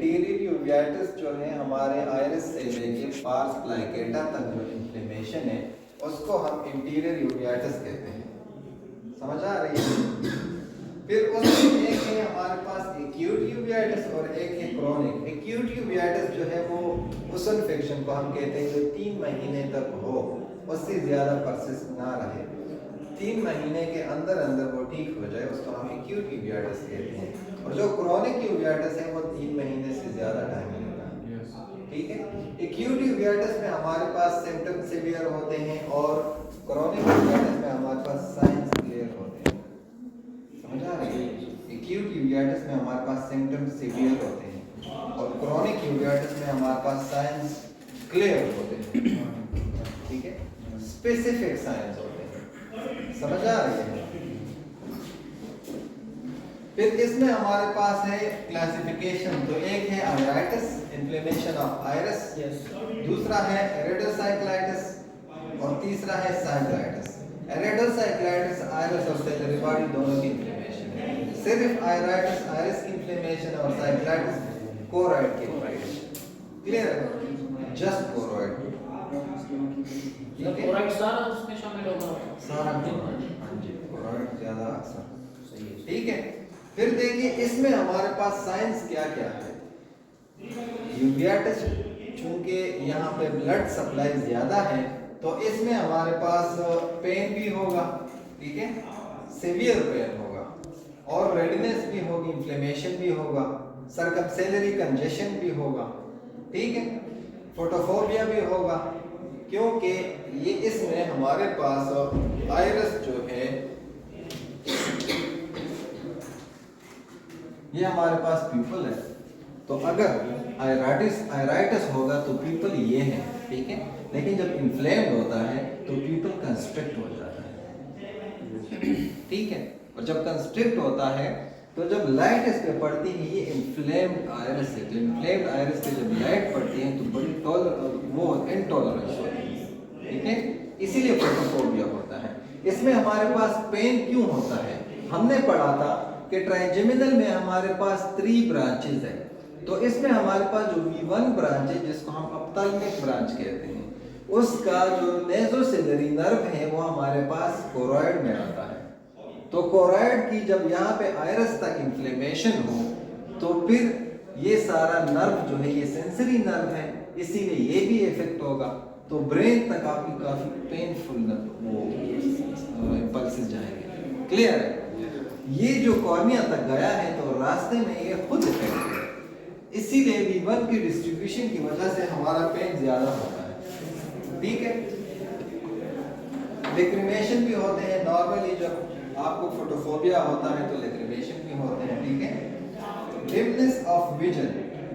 Interior uveitis जो है हमारे आइरिस से लेके पार्स प्लाइकेटा तक जो इन्फ्लेमेशन है उसको हम इंटीरियर यूवियाटिस कहते हैं। समझ आ रही है? फिर उसमें एक है हमारे पास एक्यूट यूवियाटिस और एक है क्रोनिक। एक्यूट यूवियाटिस जो है वो उस इन्फेक्शन को हम कहते हैं जो 3 महीने तक हो, उससे ज़्यादा परसिस्ट ना रहे, 3 महीने के अंदर अंदर वो ठीक हो जाए, उसको हम एक्यूट यूवियाटिस कहते हैं। और जो क्रोनिक यूवियाटिस है वो 3 महीने से ज़्यादा टाइम लेगा। ठीक है, एक्यूट यूवियाटिस में हमारे पास सिम्टम सीवियर होते हैं और क्रोनिक यूवियाटिस में हमारे पास साइंस क्लियर होते हैं। समझ आ रही है? एक्यूट यूवियाटिस में हमारे पास सिम्टम सीवियर होते हैं और क्रोनिक यूवियाटिस में हमारे पास साइंस क्लियर होते हैं। ठीक है, स्पेसिफिक साइंस होते हैं। समझ आ रही है? फिर इसमें हमारे पास है क्लासिफिकेशन। तो एक है आयराइटिस, इन्फ्लेमेशन ऑफ आइरिस, दूसरा है एरिडोसाइक्लाइटिस और तीसरा है साइक्लाइटिस। एरिडोसाइक्लाइटिस आइरिस और सेलरी बॉडी दोनों की इन्फ्लेमेशन है। सिर्फ आयराइटिस आइरिस की इन्फ्लेमेशन और साइक्लाइटिस कोरॉइड की इन्फ्लेमेशन। क्लियर है? Just choroid. कोरॉइड सारा उसमें शामिल होगा, सारा कोरॉइड। हां जी, कोरॉइड ज्यादा अक्सर सही है। ठीक है, फिर देखिए इसमें हमारे पास साइंस क्या क्या है। यूवियाटिस चूंकि यहाँ पे ब्लड सप्लाई ज्यादा है तो इसमें हमारे पास पेन भी होगा, ठीक है, सीवियर पेन होगा और रेडनेस भी होगी, इन्फ्लेमेशन भी होगा, सर्कमसेलरी कंजेशन भी होगा, ठीक है, फोटोफोबिया भी होगा, क्योंकि ये इसमें हमारे पास आइरिस जो है ये हमारे पास पीपल है। तो अगर आयराइटिस होगा तो पीपल ये है, ठीक है, लेकिन जब इन्फ्लेम्ड होता है तो पीपल कंस्ट्रिक्ट हो जाता है, ठीक है, और जब कंस्ट्रिक्ट होता है तो जब लाइट इस पे पड़ती है, ये इन्फ्लेम्ड आइरिस है, तो इन्फ्लेम्ड आइरिस पे जब लाइट पड़ती है तो बड़ी वो इनटॉलरेंस होती है, ठीक है, इसीलिए फोटोफोबिया होता है। इसमें हमारे पास पेन क्यों होता है? हमने पढ़ा था कि ट्राइजेमिनल में हमारे पास 3 ब्रांचेस है। तो इसमें हमारे पास जो V1 ब्रांच है जिसको हम ऑप्थेल्मिक ब्रांच कहते हैं, उसका जो नेज़ोसिलरी नर्व है वो हमारे पास कोरॉइड में आता है। तो कोरॉइड की जब यहाँ पे आइरिस तक इन्फ्लेमेशन हो तो फिर ये सारा नर्व जो है ये सेंसरी नर्व है, इसीलिए ये भी इफेक्ट होगा। तो ब्रेन तक आपकी काफी पेनफुल वो पल्सेस जाएंगे। क्लियर है? ये जो कॉर्निया तक गया है तो रास्ते में ये खुद इफेक्ट है, इसीलिए V1 की डिस्ट्रीब्यूशन की वजह से हमारा पेन ज्यादा होता है, ठीक है। लेक्रिमेशन भी होते हैं नॉर्मली, जब आपको फोटोफोबिया होता है तो लेक्रिमेशन भी होते हैं, ठीक है। Dimness of vision,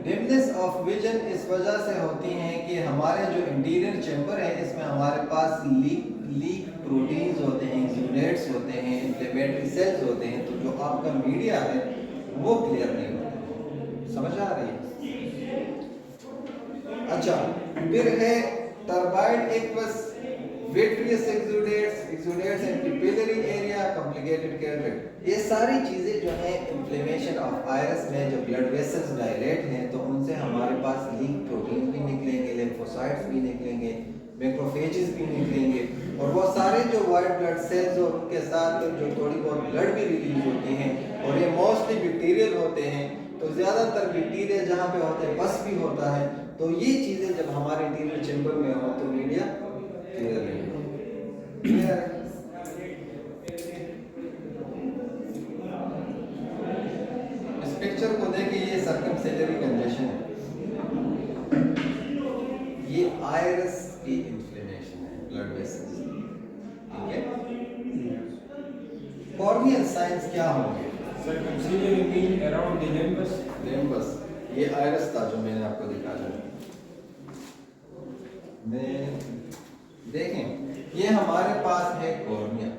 dimness of vision इस वजह से होती है कि हमारे जो इंटीरियर चैम्बर है इसमें हमारे पास लीक प्रोटीन्स होते हैं, एक्सुडेट्स होते हैं, इन्फ्लेमेटरी सेल्स होते हैं, तो जो आपका मीडिया है वो क्लियर नहीं होता। समझ आ रही है? अच्छा, फिर है turbid aqueous, vitreous exudates and pupillary area, complicated cataract. ये सारी चीजें जो है इन्फ्लेमेशन ऑफ आइरिस में जब ब्लड वेसल्स डायलेट हैं तो उनसे हमारे पास लीक प्रोटीन भी निकलेंगे, लिम्फोसाइट्स भी निकलेंगे, मैक्रोफेजेस भी निकलेंगे, और वो सारे जो वाइट ब्लड सेल्स और उनके साथ जो थोड़ी बहुत ब्लड भी रिलीज होती हैं, और ये मोस्टली बैक्टीरियल होते हैं, तो ज़्यादातर बैक्टीरिया जहाँ पे होते हैं पस भी होता है। तो ये चीज़ें जब हमारे इंटीरियर चैम्बर में हो तो मीडिया क्लियर नहीं होगा। इस पिक्चर को देखिए, ये सर्कमसेलरी कंजेशन है, ये आइरिस की इन्फ्लेमेशन है, ब्लड वेसल्स, ठीक है। कॉर्नियल साइंस क्या होंगे? Circumcision mean around the limbus. Limbus, ये आइरिस था जो मैंने आपको दिखाया। देखें, ये हमारे पास है कॉर्निया,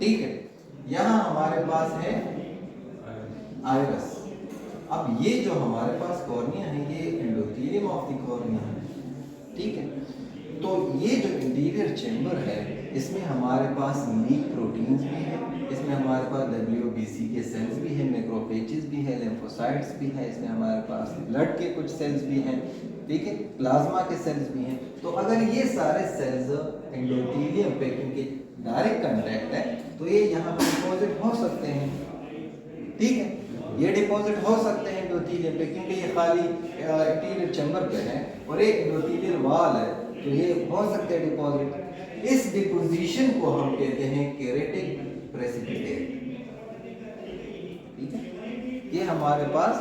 ठीक है, यहाँ हमारे पास है आइरिस। अब ये जो हमारे पास कॉर्निया है ये एंडोथेलियम ऑफ द कॉर्निया है, ठीक है। तो ये जो इंटीरियर चैम्बर है इसमें हमारे पास लीक प्रोटीन्स भी है, इसमें हमारे पास WBC के सेल्स भी है, मैक्रोफेजेस भी है, लिम्फोसाइट इलेक्ट्रोसाइट्स भी हैं इसमें हमारे पास, ब्लड के कुछ सेल्स भी हैं, ठीक है, प्लाज्मा के सेल्स भी हैं। तो अगर ये सारे सेल्स एंडोथेलियम पे क्योंकि डायरेक्ट कांटेक्ट है तो ये यहाँ पर डिपॉजिट हो सकते हैं, ठीक है, ये डिपॉजिट हो सकते हैं एंडोथेलियम पे क्योंकि ये खाली इंटीरियर चैम्बर पे है और एक एंडोथेलियल वॉल है, तो ये हो सकते हैं डिपॉजिट। इस डिपोजिशन को हम कहते हैं केरेटिक प्रेसिपिटेट, ठीक है। ये हमारे पास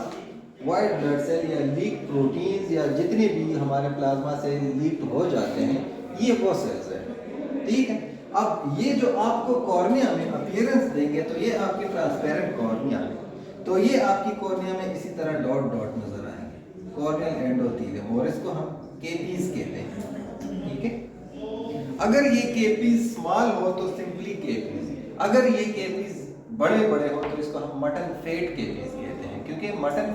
वाइट ब्लड सेल या लीक प्रोटीन्स या जितने भी हमारे प्लाज्मा से लीक हो जाते हैं, ये वो सेल्स हैं, ठीक है। अब ये जो आपको कॉर्निया में अपीयरेंस देंगे तो ये आपके ट्रांसपेरेंट कॉर्निया है, तो ये आपकी कॉर्निया में इसी तरह डॉट डॉट नजर आएंगे, कॉर्नियल एंडोथेलियम, और इसको हम केपीज कहते हैं, ठीक है। अगर ये केपीज स्मॉल हो तो सिंपली केपीज, अगर ये केपीज बड़े बड़े हो तो इसको हम मटन फेट केपीज कहते हैं, क्योंकि मटन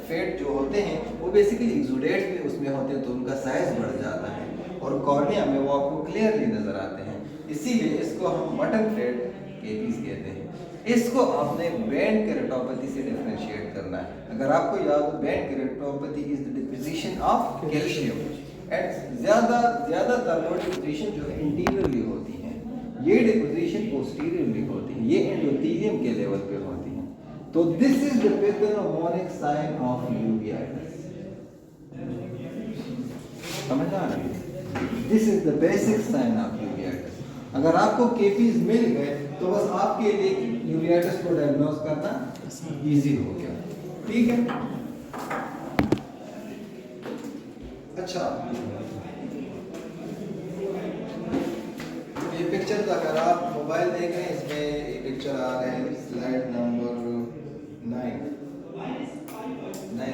फेट जो होते हैं वो बेसिकली एक्सुडेट भी उसमें होते हैं तो उनका साइज बढ़ जाता है और कॉर्निया में वो आपको क्लियरली नजर आते हैं, इसीलिए इसको हम मटन फेट केपीज कहते हैं। इसको आपने बैंड केरेटोपैथी से डिफरेंशिएट करना है। अगर आपको याद हो, band keratopathy is the deposition of calcium, and ज्यादातर वो डिपोजिशन जो है इंटीरियरली होती है, ये डिपोजिशन पोस्टीरियरली होती है, ये एंडोथेलियम के लेवल पे होती है। तो this is the pathogenic sign of uveitis, समझ आ रही है? This is the basic sign of uveitis. अगर आपको केपीज मिल गए तो बस आपके लिए यूवियाटिस को डायग्नोज करना इजी हो गया, ठीक है। अच्छा, ये पिक्चर अगर आप मोबाइल देख रहे हैं, इसमें ये पिक्चर आ रहे हैं, स्लाइड नंबर 9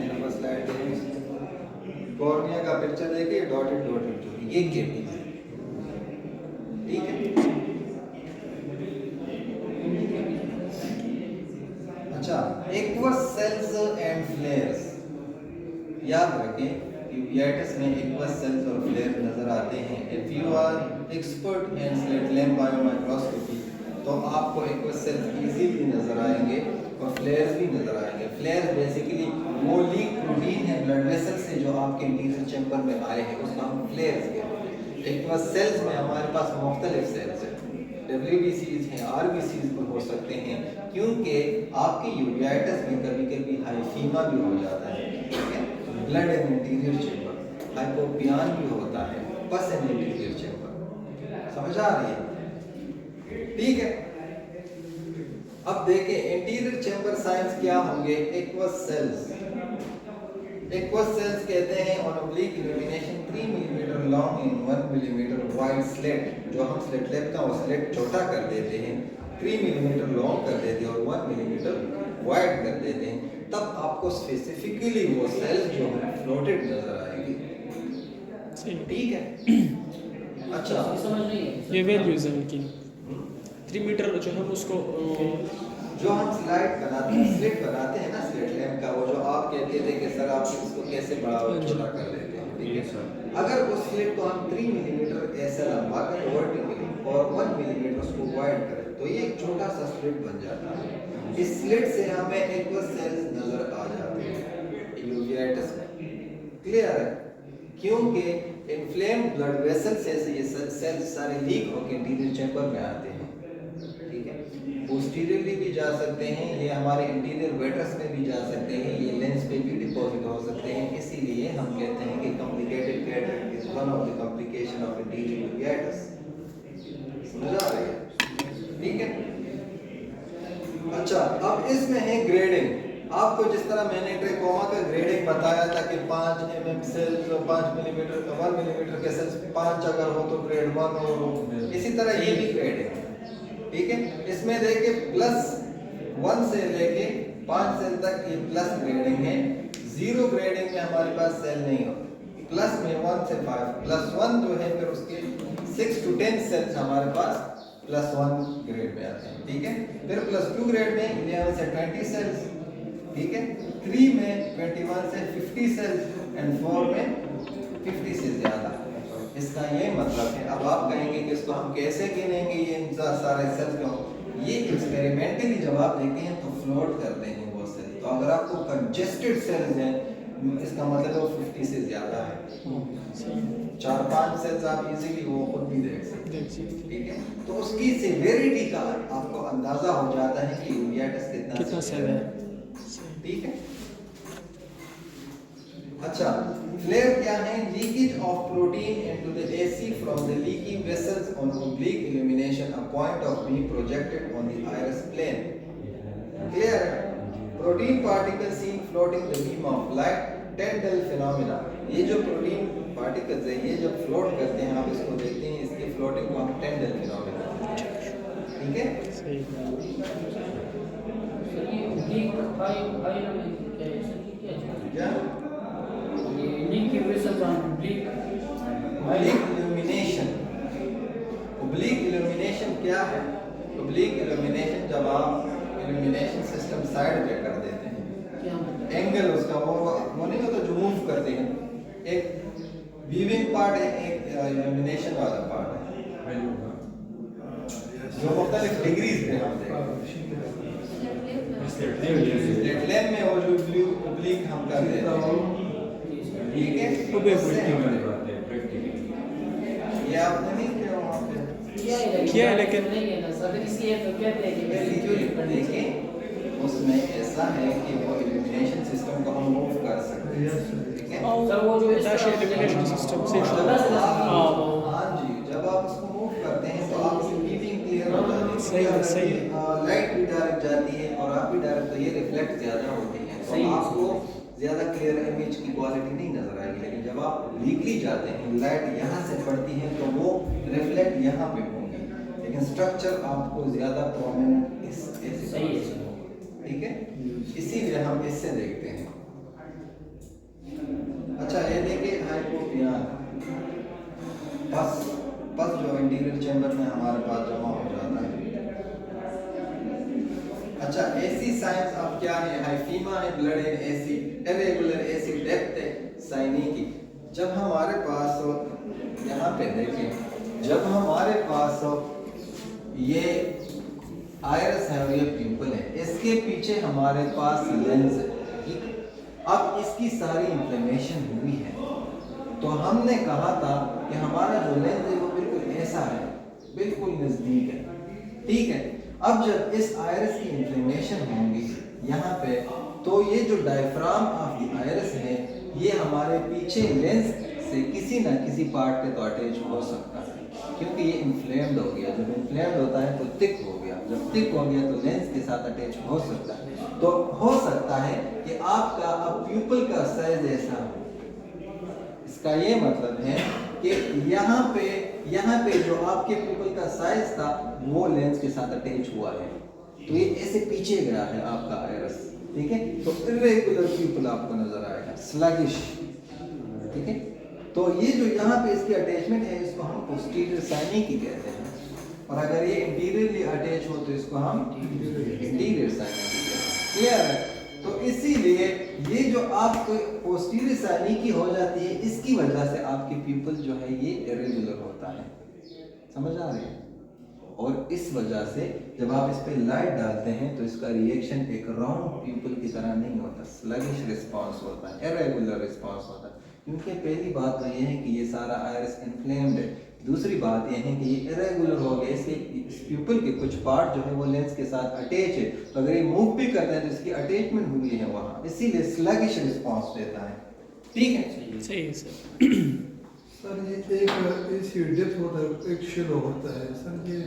नंबर स्लाइड देखिए, कॉर्निया का पिक्चर देखिए, डॉटेड डॉटेड जो है ये केपीज है, ठीक है। अच्छा, एक्वस सेल्स एंड फ्लेयर्स, याद रखें यूवियाटिस में एक्वस सेल्स और फ्लेयर्स नजर आते हैं। If you are expert in slit lamp biomicroscopy तो आपको एक्वस सेल्स इजीली नजर आएंगे और फ्लेयर्स भी नजर आएंगे। फ्लेयर्स बेसिकली वो लीक प्रोटीन है ब्लड वेसल से जो आपके इंटीरियर चैम्बर में आए हैं, उसको हम फ्लेयर्स कहते हैं। एक्वस सेल्स में हमारे पास मुख्तलिफ सेल्स हैं, WBCs हैं, RBCs भी हो सकते हैं, क्योंकि आपके यूवियाटिस में कभी कभी हाइफीमा भी हो जाता है, ठीक है, ब्लड इन इंटीरियर चैम्बर, हाइपोपियान भी होता है, पस इन इंटीरियर चैम्बर, समझ आ रही है, ठीक है। अब देखें इंटीरियर चैम्बर साइंस क्या होंगे। एक्वस सेल्स, एक्वस सेल्स कहते हैं on oblique illumination 3 millimetre long in 1 millimetre wide slit, जो हम स्लिट लैब का वो स्लिट छोटा कर देते हैं, 3 मिलीमीटर लॉन्ग कर देते हैं और 1 मिलीमीटर वाइड कर देते हैं, तब आपको स्पेसिफिकली वो सेल्स जो है फ्लोटेड नजर आएंगी, ठीक है। अच्छा, समझ नहीं है ये वैल्यूज है उनकी 3 मीटर जो हम उसको जो हम स्लाइड बनाते हैं, स्लिट बनाते हैं ना स्लिट लैम्प का, वो जो आप कहते थे कि सर आप इसको कैसे बड़ा और छोटा कर लेते हैं, ठीक है सर। अगर उस स्लिट को हम 3 मिलीमीटर ऐसे लंबा करें वर्टिकली और 1 मिलीमीटर उसको वाइड करें तो ये एक छोटा सा स्लिट बन जाता है। इस स्लिट से हमें एक्वस सेल्स नजर आ जाते हैं यूवियाटिस में, क्लियर है, क्योंकि इन्फ्लेम्ड ब्लड वेसल से ये सेल्स सारे लीक होकर इंटीरियर चैम्बर में आते हैं, ठीक है। पोस्टीरियरली भी जा सकते हैं, ये हमारे इंटीरियर वेट्रस में भी जा सकते हैं, ये लेंस पे भी डिपॉजिट हो सकते हैं, इसीलिए हम कहते हैं कि complicated cataract is one of the complication of interior uveitis, समझ आ रही है, ठीक है। अच्छा, अब इसमें है ग्रेडिंग। आपको जिस तरह मैंने ट्रेकोमा का ग्रेडिंग बताया था कि 5 mm सेल्स और 5 मिलीमीटर 1 मिलीमीटर के सेल्स 5 अगर हो तो ग्रेड 1 हो, इसी तरह ये भी ग्रेडिंग है, ठीक है। इसमें देखिए +1 से लेके 5 सेल तक ये प्लस ग्रेडिंग है, 0 ग्रेडिंग में हमारे पास सेल नहीं होते, प्लस में 1 से 5, +1 जो है फिर उसके 6 to 10 सेल्स हमारे पास +1 ग्रेड में आते हैं, ठीक है। फिर +2 ग्रेड में 11 से 20 सेल्स, ठीक है, 3 में 21 से 50 सेल्स एंड 4 में 50 से ज्यादा। इसका ये मतलब है, अब आप कहेंगे कि इसको हम कैसे गिनेंगे ये सारे सेल्स को, ये एक्सपेरिमेंटली जब आप देखते हैं तो फ्लोट करते हैं वो सेल, तो अगर आपको कंजेस्टेड सेल्स हैं, इसका मतलब वो 50 से ज़्यादा है। सही है। 4-5 सेल्स आप इजीली वो खुद भी देख सकते देख सकते हैं, ठीक है। तो उसकी सिवियरिटी का आपको अंदाजा हो जाता है कि यूवेटिस कितना सेल है। सही। ठीक है। अच्छा, फ्लेयर क्या है? Leakage of protein into the AC from the leaky vessels on oblique illumination, a point of beam projected on the iris plane. Clear है? Protein particle seen floating the beam of light, Tyndall phenomena. ये जो protein particles है, ये जब float करते हैं, आप इसको देखते हैं, इसके फ्लोटिंग को हम टेंडल फिनोमेना, ठीक है। सही। सर ये लीक हाई हाई में क्या है सर, ये क्या है? क्या? ये लीक की वजह से हम leak oblique illumination. Oblique illumination क्या है? ओब्लिक इल्यूमिनेशन जब आप इल्यूमिनेशन सिस्टम साइड पे कर देते हैं, क्या मतलब? एंगल उसका वो नहीं होता जो मूव करते हैं, एक वीविंग पार्ट है, एक इल्यूमिनेशन वाला पार्ट है, जो मुख्तलिफ डिग्रीज पे हम देखते हैं। स्लेट लैम्प में वो जो ओब्लिक हम कर देते हैं, ठीक है। ये आपने नहीं किया वहाँ पे? किया है, लेकिन नहीं है ना सर, इसलिए तो कहते हैं कि वेरी देखिए उसमें ऐसा है कि वो इल्यूमिनेशन सिस्टम को हम मूव कर सकते हैं, ठीक है। सर वो जो इस Dash तरह से illumination system से हाँ जी, जब आप उसको मूव करते हैं तो आपकी वीविंग क्लियर हो जाती है। सही है, सही है। लाइट भी डायरेक्ट जाती है और आप भी डायरेक्ट, तो ये रिफ्लेक्ट ज़्यादा होती है, सही तो है। आपको ज़्यादा क्लियर इमेज की क्वालिटी नहीं नजर आएगी। लेकिन जब आप वीकली जाते हैं, लाइट यहाँ से पड़ती है तो वो रिफ्लेक्ट यहाँ पे होंगी, लेकिन स्ट्रक्चर आपको ज़्यादा प्रोमिनेंट इस ऐसे सही है सर। ठीक है। इसीलिए हम इससे देखते हैं। अच्छा, ये देखिए हाइपोपियान पस जो इंटीरियर चैम्बर में हमारे पास जमा हो जाता है। अच्छा, ऐसी साइंस अब क्या है? हाइफीमा है, blood in AC, irregular AC depth है, साइनिकी। जब हमारे पास यहाँ पे देखिए, जब हमारे पास ये आयरस है और ये पिंपल है, इसके पीछे हमारे पास लेंस है, ठीक है। अब इसकी सारी इंफ्लेमेशन हुई है, तो हमने कहा था कि हमारा जो लेंस है वो बिल्कुल ऐसा है, बिल्कुल नजदीक है, ठीक है। अब जब इस आयरस की इंफ्लेमेशन होगी यहाँ पे, तो ये जो डायफ्राम ऑफ द आयरस है, ये हमारे पीछे लेंस से किसी ना किसी पार्ट पे तो अटैच हो सकता है, क्योंकि ये इन्फ्लेम्ड हो गया। जब इन्फ्लेम्ड होता है तो थिक हो गया, जब थिक हो गया तो लेंस के साथ अटैच हो सकता है। तो हो सकता है कि आपका अब प्यूपल का साइज ऐसा हो। इसका ये मतलब है कि यहाँ पे जो आपके प्यूपल का साइज था वो लेंस के साथ अटैच हुआ है, तो ये ऐसे पीछे गया है आपका आयरस, ठीक है। तो इरेगुलर प्यूपल आपको नजर आएगा, स्लगिश, ठीक है। तो ये जो यहाँ पे इसकी अटैचमेंट है, इसको हम पोस्टीरियर साइनिकी कहते हैं, और अगर ये इंटीरियरली अटैच हो तो इसको हम इंटीरियर साइनिकी कहते हैं। क्लियर है? तो इसीलिए ये जो आपको पोस्टीरियर साइनिकी हो जाती है, इसकी वजह से आपकी प्यूपल जो है ये इरेगुलर होता है, समझ आ रही है। और इस वजह से जब आप इस पे लाइट डालते हैं तो इसका रिएक्शन एक राउंड प्यूपल की तरह नहीं होता, स्लगिश रिस्पांस होता है, इरेगुलर रिस्पांस होता है। क्योंकि पहली बात तो ये है कि ये सारा आयरस इन्फ्लेम्ड है, दूसरी बात ये है कि ये इरेगुलर हो गया, इसके इस प्यूपल के कुछ पार्ट जो है वो लेंस के साथ अटैच है, तो अगर ये मूव भी करता है तो इसकी अटैचमेंट हुई है वहाँ, इसीलिए स्लगिश रिस्पांस देता है, ठीक है। सही है सर। सर ये एक एसी डेप्थ होता है, एक शेलो होता है सर, ये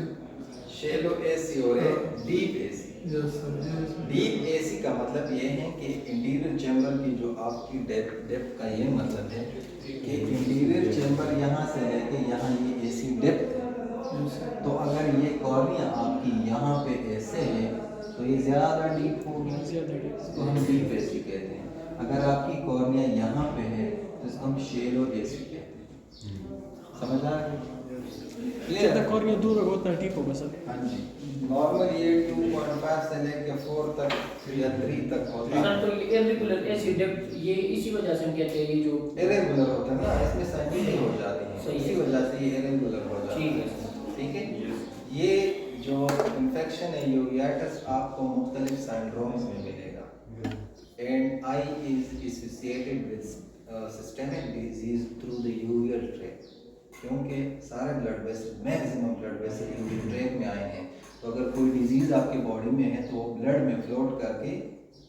शैलो एसी और डीप एसी। यस सर, ये डीप एसी का मतलब ये है कि इंटीरियर चैम्बर की जो आपकी डेप्थ का ये मतलब है कि इंटीरियर चैम्बर यहाँ से लेके यहाँ ये एसी डेप्थ है, तो अगर ये कॉर्निया आपकी यहाँ पे ऐसे है तो ये ज़्यादा डीप होगी, इसको हम डीप एसी कहते हैं। अगर आपकी कॉर्निया यहाँ पे है तो इसको हम शैलो एसी कहते हैं, समझ आ रही है? जितना कॉर्निया दूर होगा उतना ठीक होगा सर। हाँ जी, नॉर्मल ये 2.5 से लेके 4 तक या 3 तक होता है। सर तो इरेगुलर एसी डेप्थ ये इसी वजह से हम कहते हैं ये जो इरेगुलर होता है ना, इसमें साइनिकी हो जाती है, सही है। इसी वजह से ये इरेगुलर हो जाता है। ठीक है। ठीक है। ये जो इन्फेक्शन है यूवेटिस आपको मुख्तलिफ सिंड्रोम्स में मिलेगा। eye is associated with systemic disease through the uveal tract, क्योंकि सारे blood vessel maximum blood vessel urine track में आए हैं, तो अगर कोई डिजीज आपके बॉडी में है तो वो ब्लड में फ्लोट करके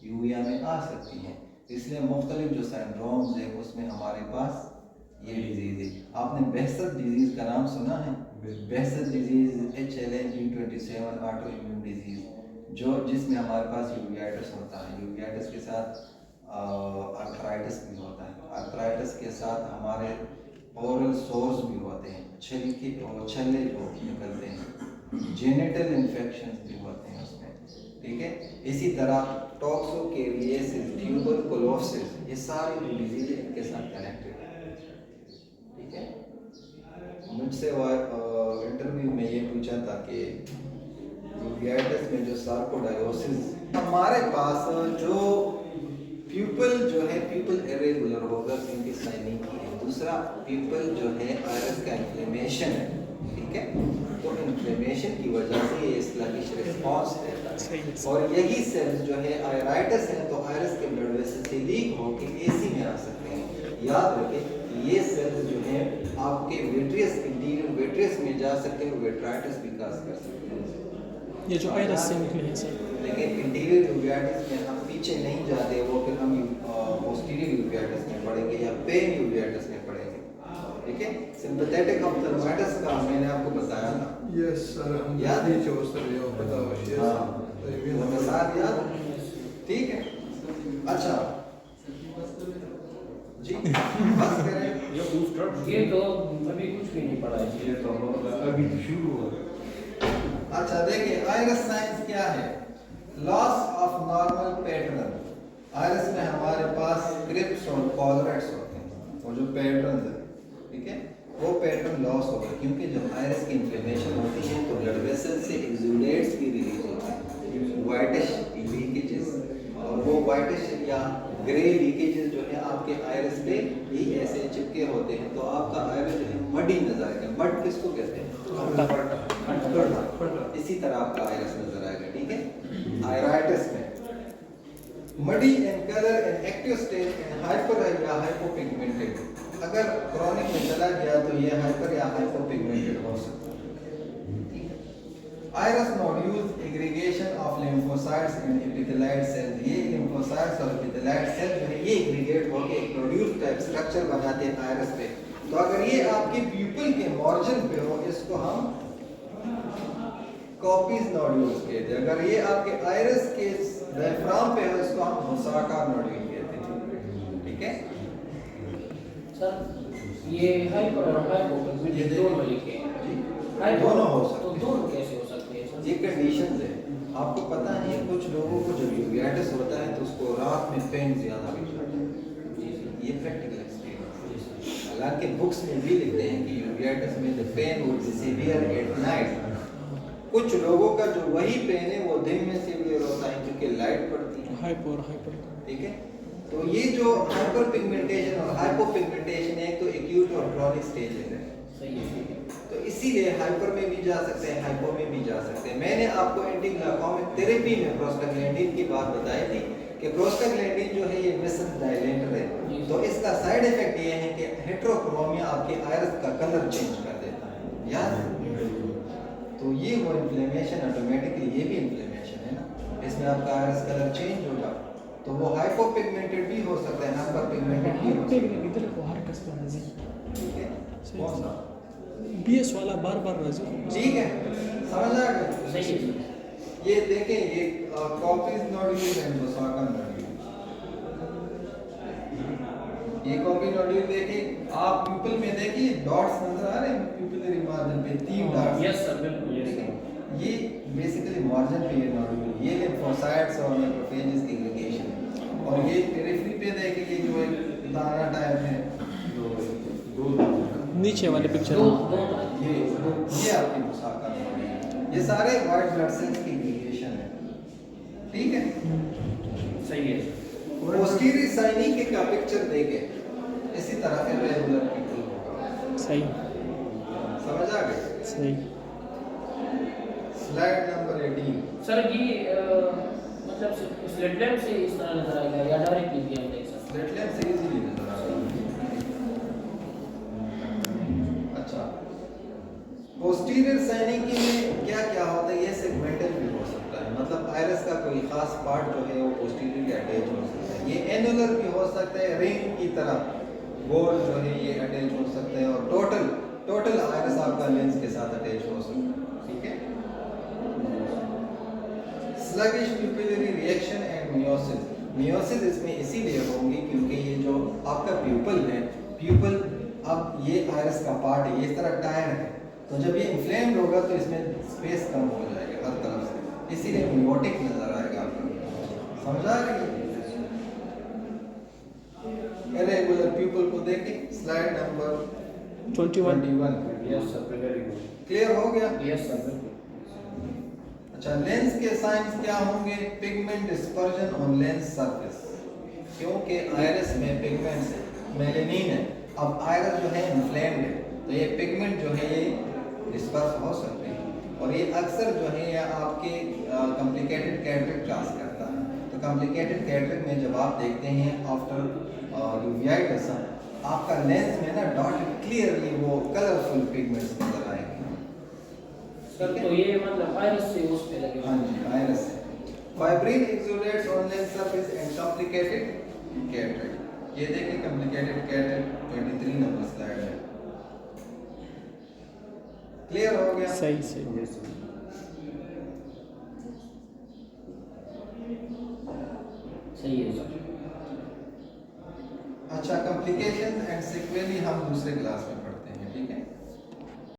यूरिया में आ सकती है। इसलिए मुख्तलिफ जो सिंड्रोम्स है उसमें हमारे पास ये डिजीज है। आपने बेहसत डिजीज का नाम सुना है? Behcet's disease HLA-G27 autoimmune disease, जो जिसमें हमारे पास यूवियाटिस होता है। यूवियाटिस के साथ आर्थराइटिस भी होता है। आर्थराइटिस के साथ हमारे ओरल सोर्स भी होते हैं, छल्ले जो निकलते हैं, जेनिटल इन्फेक्शन भी होते हैं उसमें, ठीक है। इसी तरह टॉक्सोकेरियोसिस, ट्यूबरकुलोसिस, ये सारी जो डिजीज है इनके साथ कनेक्टेड है, ठीक है। मुझसे इंटरव्यू में ये पूछा था कि यूवियाटिस में जो सार्कोडायोसिस, हमारे पास जो प्यूपल जो है प्यूपल इरेगुलर होगा क्योंकि साइनिंग की है। दूसरा प्यूपल जो है आयरस का इन्फ्लेमेशन है, ठीक है। तो इन्फ्लेमेशन की वजह से ये स्लगिश रिस्पॉन्स देता है, और यही सेल्स जो है आयराइटिस है तो आयरस के ब्लड वेसल से लीक होकर एसी में आ सकते हैं। याद रखें ये सेल्स जो है आपके वेट्रियस, इंटीरियर वेट्रियस में जा सकते हैं और वेट्राइटिस भी काज कर सकते हैं, ये जो आयरस से निकले हैं सर। लेकिन इंटीरियर यूवियाटिस में हम पीछे नहीं जाते, वो फिर हम पोस्टीरियर यूवियाटिस में पढ़ेंगे या पेन यूवियाटिस में पढ़ेंगे, ठीक है। सिंपैथेटिक ऑप्थेल्माइटिस का मैंने आपको बताया था। यस सर, हम याद नीचे उतर गए पता हो। वो मसाल याद, ठीक है। अच्छा जी, बस करें। ये तो अभी कुछ भी नहीं पढ़ा है, ये तो अभी शुरू हुआ। अच्छा देखिए, आयरस साइंस क्या है? Loss of normal pattern. Iris में हमारे पास क्रिप्स और कॉलरेट्स होते हैं, और जो पैटर्न है, ठीक है, वो पैटर्न लॉस होगा क्योंकि जब आयरस की इन्फ्लेमेशन होती है तो ब्लड वेसल से एक्सुडेट्स भी रिलीज होते हैं, वाइटिश लीकेजेस, और वो वाइटिश या ग्रे लीकेजेस जो है आपके आयरस पे ही ऐसे चिपके होते हैं, तो आपका आयरस जो है मडी नजर आएगा। मड किसको कहते हैं? इसी तरह आपका आयरस नजर आएगा, ठीक है। आयराइटिस में muddy in colour in active stage in hyper या हाइपोपिगमेंटेड, अगर क्रॉनिक में चला गया तो ये हाइपर या हाइपोपिगमेंटेड हो सकता है। Iris nodules aggregation of lymphocytes and epithelioid cells, ये लिम्फोसाइट्स और एपिथेलाइट सेल जो है ये एग्रीगेट होकर एक नोड्यूल टाइप स्ट्रक्चर बनाते हैं आयरस पे। तो अगर ये आपके प्यूपल के मार्जिन पे हो, इसको हम कॉपीज नोड्यूल्स कहते हैं। अगर ये आपके आयरस के डायफ्राम पे हो, इसको हम मुसाकार नोड्यूल कहते हैं, ठीक है। सर ये हाइपर और हाइपोपिगमेंटेड दोनों लिखे हैं, दोनों हो सकते तो हैं। दोनों कैसे हो सकते हैं? ये कंडीशंस है। आपको पता है कुछ लोगों को जब यूवियाटिस होता है तो उसको रात में पेन ज्यादा हो जाता है, ये प्रैक्टिकल एक्सपीरियंस है। हालांकि बुक्स में भी लिखते हैं कि यूवियाटिस में the pain would be severe at night. कुछ लोगों का जो वही पेन है वो दिन में सीवियर होता है क्योंकि लाइट पड़ती है, हाइपर, ठीक है। तो ये जो हाइपर पिगमेंटेशन और हाइपोपिगमेंटेशन है, तो एक्यूट और क्रॉनिक स्टेज है, सही है। तो इसीलिए हाइपर में भी जा सकते हैं, हाइपो में भी जा सकते हैं। मैंने आपको एंटी ग्लाइकोमिक थेरेपी में प्रोस्टाग्लैंडिन की बात बताई थी कि प्रोस्टाग्लैंडिन जो है ये वेसल डायलेटर है, तो इसका साइड इफेक्ट ये है कि हेटेरोक्रोमिया आपके आयरस का कलर चेंज कर देता है, याद है? तो ये वो इन्फ्लेमेशन ऑटोमेटिकली, ये भी इन्फ्लेमेशन है ना, इसमें आपका आयरस कलर चेंज होगा, तो वो हाइपोपिगमेंटेड भी हो सकता है, हाइपर पिगमेंटेड भी हो सकता है, ठीक है। कौन सा बीएस वाला बार बार राजी, ठीक है, समझ आ गया? सही है। ये देखें, ये copies nodule and moussaka nodule, ये कॉपी नोड्यूल देखें आप प्यूपल में, देखिए डॉट्स नजर आ रहे हैं प्यूपिलरी मार्जिन पे, 3 डॉट्स। यस सर, बिल्कुल यस सर। ये बेसिकली मार्जिन पे ये नोड्यूल, ये लिम्फोसाइट्स और मैक्रोफेजेस की एग्रीगेशन है, और ये पेरिफेरी पे देखिए ये जो एक दाना टाइप है, नीचे वाले पिक्चर ये आपकी मुसाका नोड्यूल, ये सारे व्हाइट ब्लड सेल्स की एग्रीगेशन है, ठीक है। सही है। पोस्टीरियर साइनिक का पिक्चर देखें, इसी तरह इरेगुलर पीपल होगा, सही, समझ आ गए? सही। Slide number 18। सर ये मतलब स्लिट लैम्प से इस तरह नजर आएगा या डायरेक्टली भी हम देख सकते स्लिट लैम्प से इजीली नजर आ रहा है। अच्छा, पोस्टीरियर साइनिकी में क्या क्या होता है? ये सेगमेंटल भी हो सकता है, मतलब आयरस का कोई खास पार्ट जो है वो पोस्टीरियर अटैच हो सकता है। ये एनुलर भी हो सकता है, रिंग की तरह गोल जो है ये अटैच हो सकता है, और टोटल आयरस आपका लेंस के साथ अटैच हो सकता है। ठीक है। Sluggish pupillary reaction and meiosis. Meiosis इसमें इसीलिए होंगी क्योंकि ये जो आपका प्यूपल है, प्यूपल अब ये आयरस का पार्ट है, ये इस तरह टायर है, तो जब ये इन्फ्लेम्ड होगा तो इसमें स्पेस कम हो जाएगा हर तरफ से, इसीलिए मियोटिक नजर आएगा आपको। समझा रही है? इरेगुलर प्यूपल को देखें, slide number 21। 21। Yes sir, very good. Clear हो गया? यस सर, बिल्कुल। अच्छा, लेंस के साइंस क्या होंगे? Pigment dispersion on lens surface, क्योंकि आयरस में पिगमेंट्स है, मेलेनिन है। अब आयरस जो है इन्फ्लेम्ड है, तो ये पिगमेंट जो है ये डिस्पर्स हो सकते हैं, और ये अक्सर जो है ये आपके कॉम्प्लिकेटेड कैटरेक्ट काज करता है। तो कॉम्प्लिकेटेड कैटरेक्ट में जब आप देखते हैं आफ्टर यूवीआई आपका लेंस में ना डॉट क्लियरली वो कलरफुल पिगमेंट्स नजर आएंगे। सर तो ये मतलब आयरस से उस पे लगे हाँ जी, आयरस है। Fibrin exudates on lens surface and complicated cataract. ये देखिए कॉम्प्लिकेटेड कैटरेक्ट 23 नंबर स्लाइड है। क्लियर हो गया? सही सही। सही है सर। अच्छा, कॉम्प्लिकेशन एंड सिक्वेली हम दूसरे क्लास